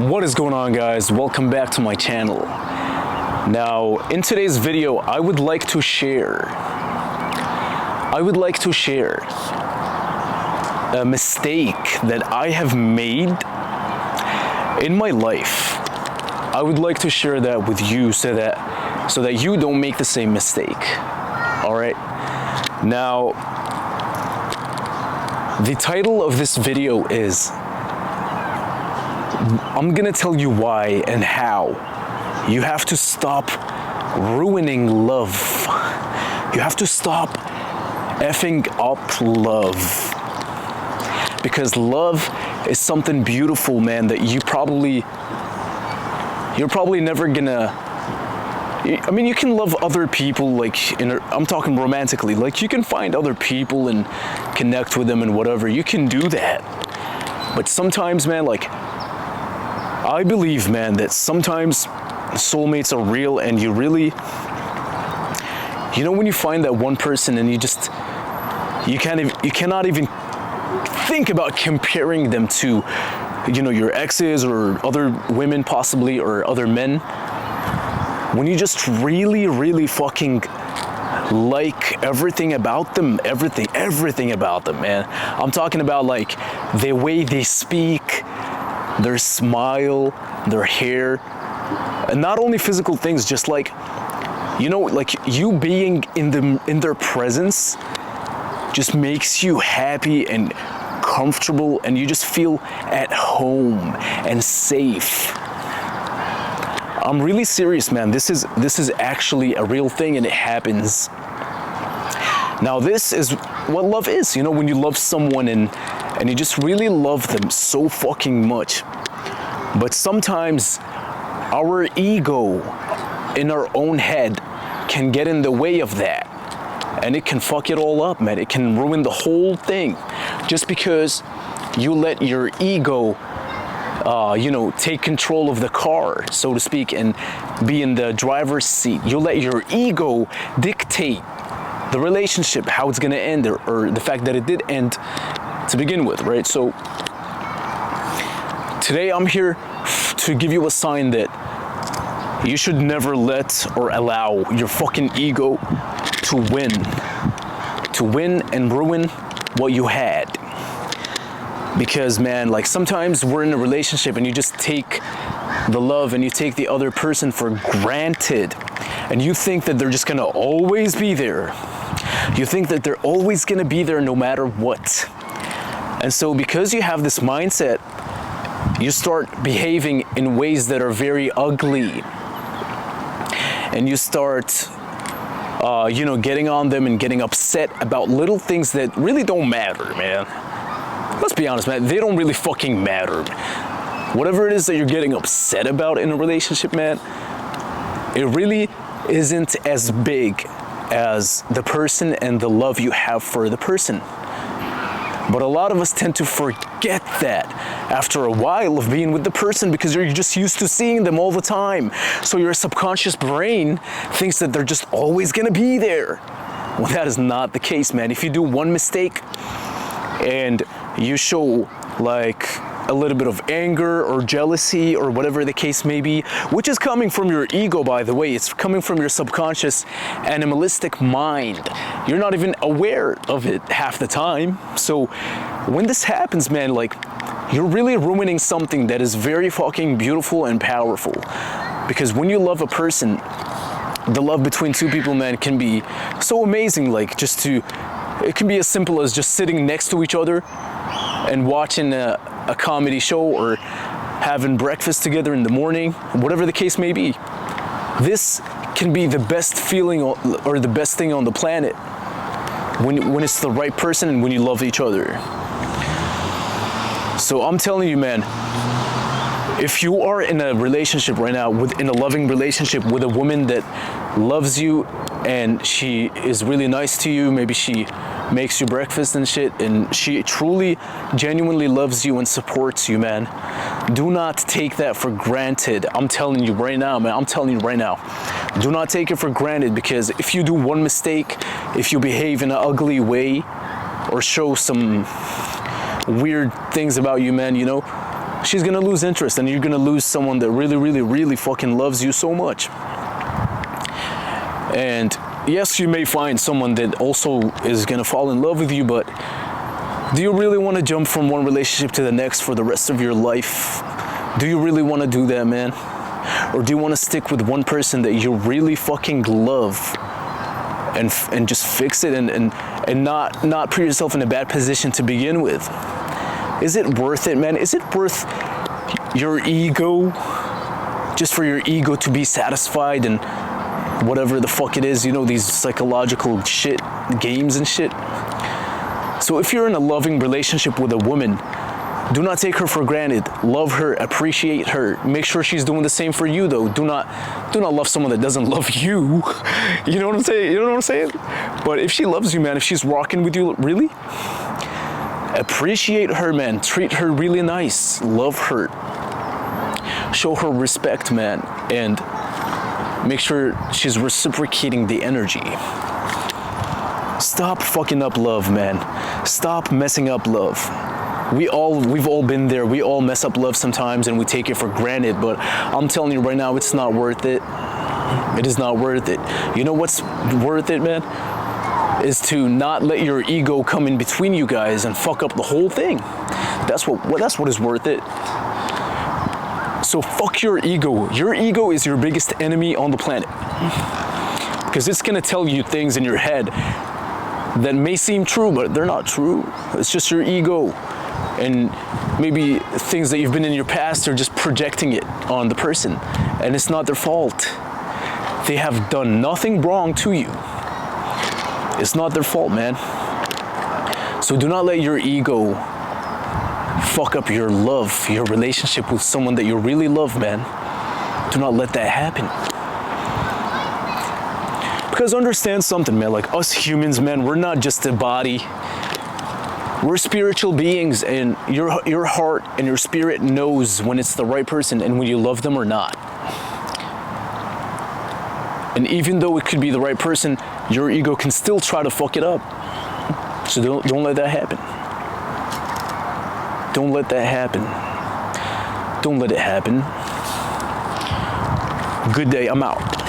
What is going on, guys? Welcome back to my channel. Now, in today's video, I would like to share a mistake that I have made in my life. I would like to share that with you so that you don't make the same mistake. All right? Now, the title of this video is I'm gonna tell you why and how you have to stop ruining love. You have to stop effing up love. Because love is something beautiful, man, that you're probably never gonna, I mean, you can love other people, like, I'm talking romantically, like you can find other people and connect with them and whatever, you can do that. But sometimes, man, like, I believe, man, that sometimes soulmates are real, and you really, you know, when you find that one person and you cannot even think about comparing them to, you know, your exes or other women possibly, or other men, when you just really fucking like everything about them, everything about them, man. I'm talking about like the way they speak, their smile, their hair, and not only physical things, just like, you know, like you being in their presence just makes you happy and comfortable, and you just feel at home and safe. I'm really serious, man. This is actually a real thing, and it happens. Now, this is what love is, you know, when you love someone and you just really love them so fucking much. But sometimes our ego in our own head can get in the way of that. And it can fuck it all up, man. It can ruin the whole thing. Just because you let your ego, you know, take control of the car, so to speak, and be in the driver's seat. You let your ego dictate the relationship, how it's gonna end, or the fact that it did end to begin with, right? So today I'm here to give you a sign that you should never let or allow your fucking ego to win and ruin what you had. Because, man, like sometimes we're in a relationship and you just take the love and you take the other person for granted, and you think that they're just gonna always be there. You think that they're always gonna be there no matter what. And so because you have this mindset, you start behaving in ways that are very ugly. And you start, you know, getting on them and getting upset about little things that really don't matter, man. Let's be honest, man, they don't really fucking matter. Whatever it is that you're getting upset about in a relationship, man, it really isn't as big as the person and the love you have for the person. But a lot of us tend to forget that after a while of being with the person, because you're just used to seeing them all the time. So your subconscious brain thinks that they're just always gonna be there. Well, that is not the case, man. If you do one mistake and you show like a little bit of anger or jealousy or whatever the case may be, which is coming from your ego, by the way, it's coming from your subconscious animalistic mind. You're not even aware of it half the time. So when this happens, man, like, you're really ruining something that is very fucking beautiful and powerful. Because when you love a person, the love between two people, man, can be so amazing. Like, it can be as simple as just sitting next to each other and watching a comedy show, or having breakfast together in the morning, whatever the case may be. This can be the best feeling or the best thing on the planet when it's the right person and when you love each other. So I'm telling you, man, if you are in a relationship right now, in a loving relationship with a woman that loves you and she is really nice to you, maybe she makes you breakfast and shit, and she truly, genuinely loves you and supports you, man, do not take that for granted. I'm telling you right now, man, do not take it for granted, because if you do one mistake, if you behave in an ugly way or show some weird things about you, man, you know, she's gonna lose interest, and you're gonna lose someone that really, really, really fucking loves you so much. And yes, you may find someone that also is gonna fall in love with you, but do you really want to jump from one relationship to the next for the rest of your life? Do you really want to do that, man? Or do you want to stick with one person that you really fucking love and just fix it and not put yourself in a bad position to begin with? Is it worth it, man? Is it worth your ego, just for your ego to be satisfied and whatever the fuck it is, you know, these psychological shit, games and shit? So if you're in a loving relationship with a woman, do not take her for granted. Love her, appreciate her. Make sure she's doing the same for you, though. Do not love someone that doesn't love you. You know what I'm saying? You know what I'm saying? But if she loves you, man, if she's rocking with you, really, appreciate her, man. Treat her really nice. Love her. Show her respect, man, and make sure she's reciprocating the energy. Stop fucking up love, man. Stop messing up love. We've all been there. We all mess up love sometimes and we take it for granted, but I'm telling you right now, it's not worth it. It is not worth it. You know what's worth it, man? Is to not let your ego come in between you guys and fuck up the whole thing. That's what is worth it. So fuck your ego. Your ego is your biggest enemy on the planet. Because it's gonna tell you things in your head that may seem true, but they're not true. It's just your ego. And maybe things that you've been in your past are just projecting it on the person. And it's not their fault. They have done nothing wrong to you. It's not their fault, man. So do not let your ego fuck up your love, your relationship with someone that you really love, man. Do not let that happen. Because understand something, man, like us humans, man, we're not just a body. We're spiritual beings, and your heart and your spirit knows when it's the right person and when you love them or not. And even though it could be the right person, your ego can still try to fuck it up. So don't let that happen. Don't let that happen. Don't let it happen. Good day, I'm out.